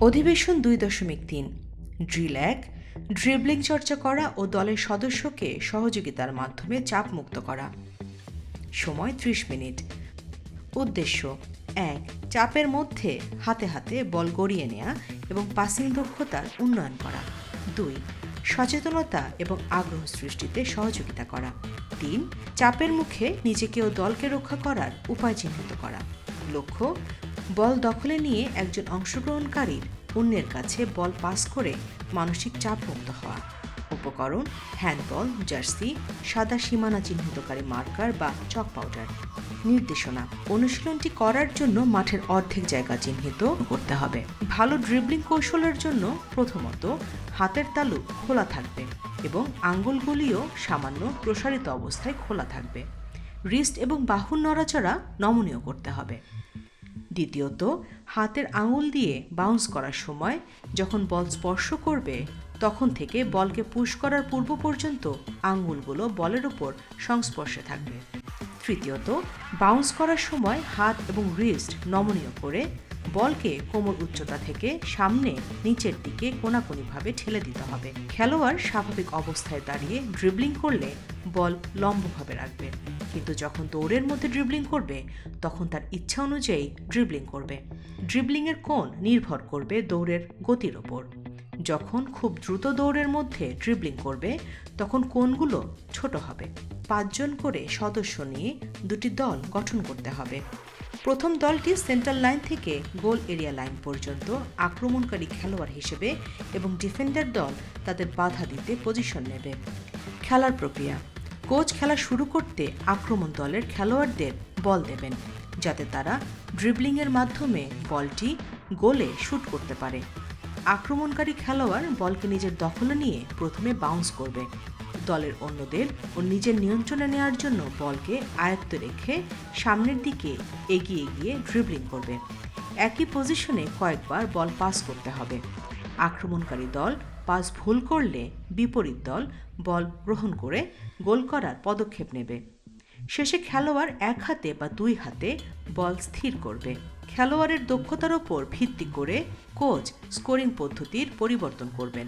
অধিবেশন 2.3 drill 1 dribbling চর্চা করা ও দলের সদস্যকে সহযোগিতার মাধ্যমে চাপমুক্ত করা। সময় 30 মিনিট। উদ্দেশ্য 1. চাপের মধ্যে হাতে হাতে বল গড়িয়ে নেওয়া এবং পাসিং দক্ষতার উন্নয়ন করা। 2. সচেতনতা এবং আগ্রহ সৃষ্টিতে সহযোগিতা করা। 3. চাপের মুখে নিজেকে ও দলকে রক্ষা করার উপায় চিহ্নিত করা। লক্ষ্য বল দখলে নিয়ে একজন অংশগ্রহণকারীর অন্যের কাছে বল পাস করে মানসিক চাপমুক্ত হওয়া। উপকরণ হ্যান্ডবল, জার্সি, সাদা সীমানা চিহ্নিতকারী মার্কার বা চক পাউডার। নির্দেশনা অনুশীলনটি করার জন্য মাঠের অর্ধেক জায়গা চিহ্নিত করতে হবে। ভালো ড্রিবলিং কৌশলের জন্য প্রথমত হাতের তালু খোলা থাকবে এবং আঙ্গুলগুলিও সামান্য প্রসারিত অবস্থায় খোলা থাকবে। রিস্ট এবং বাহুর নড়াচড়া নমনীয় করতে হবে। দ্বিতীয়ত হাতের আঙুল দিয়ে বাউন্স করার সময় যখন বল স্পর্শ করবে তখন থেকে বলকে পুশ করার পূর্ব পর্যন্ত আঙুলগুলো বলের উপর সংস্পর্শে থাকবে। তৃতীয়ত বাউন্স করার সময় হাত এবং রিস্ট নমনীয় করে বলকে কোমর উচ্চতা থেকে সামনে নিচের দিকে কোণাকুণিভাবে ঠেলে দিতে হবে। খেলোয়াড় স্বাভাবিক অবস্থায় দাঁড়িয়ে ড্রিবলিং করলে বল লম্বভাবে রাখবে, কিন্তু যখন দৌড়ের মধ্যে ড্রিবলিং করবে তখন তার ইচ্ছা অনুযায়ী ড্রিবলিং করবে। ড্রিবলিংয়ের কোণ নির্ভর করবে দৌড়ের গতির ওপর। যখন খুব দ্রুত দৌড়ের মধ্যে ড্রিবলিং করবে তখন কোণগুলো ছোট হবে। 5 জন করে সদস্য নিয়ে 2টি দল গঠন করতে হবে। প্রথম দলটি সেন্টার লাইন থেকে গোল এরিয়া লাইন পর্যন্ত আক্রমণকারী খেলোয়াড় হিসেবে এবং ডিফেন্ডার দল তাদের বাধা দিতে পজিশন নেবে। খেলার প্রক্রিয়া কোচ খেলা শুরু করতে আক্রমণ দলের খেলোয়াড়দের বল দেবেন যাতে তারা ড্রিবলিংয়ের মাধ্যমে বলটি গোলে শুট করতে পারে। আক্রমণকারী খেলোয়াড় বলকে নিজের দখলে নিয়ে প্রথমে বাউন্স করবে। দলের অন্যদের ও নিজের নিয়ন্ত্রণে নেওয়ার জন্য বলকে আয়ত্তে রেখে সামনের দিকে এগিয়ে গিয়ে ড্রিবলিং করবে। একই পজিশনে কয়েকবার বল পাস করতে হবে। আক্রমণকারী দল পাস ভুল করলে বিপরীত দল বল গ্রহণ করে গোল করার পদক্ষেপ নেবে। শেষে খেলোয়াড় এক হাতে বা 2 হাতে বল স্থির করবে। খেলোয়াড়ের দক্ষতার ওপর ভিত্তি করে কোচ স্কোরিং পদ্ধতির পরিবর্তন করবেন।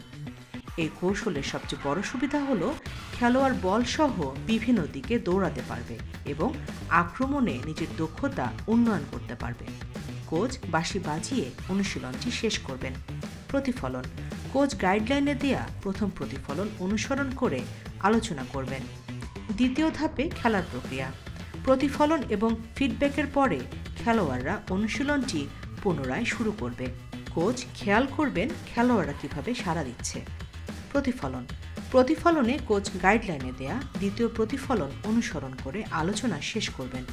এই কৌশলের সবচেয়ে বড় সুবিধা হলো খেলোয়াড় বল সহ বিভিন্ন দিকে দৌড়াতে পারবে এবং আক্রমণে নিজের দক্ষতা উন্নয়ন করতে পারবে। কোচ বাঁশি বাজিয়ে অনুশীলনটি শেষ করবেন। প্রতিফলন কোচ গাইডলাইনে দেয়া প্রথম প্রতিফলন অনুসরণ করে আলোচনা করবেন। দ্বিতীয় ধাপে খেলার প্রক্রিয়া প্রতিফলন এবং ফিডব্যাকের পরে খেলোয়াড়রা অনুশীলনটি পুনরায় শুরু করবে। কোচ খেয়াল করবেন খেলোয়াড়রা কিভাবে সাড়া দিচ্ছে। প্রতিফলনে কোচ গাইডলাইনে দেয়া দ্বিতীয় প্রতিফলন অনুসরণ করে আলোচনা শেষ করবেন।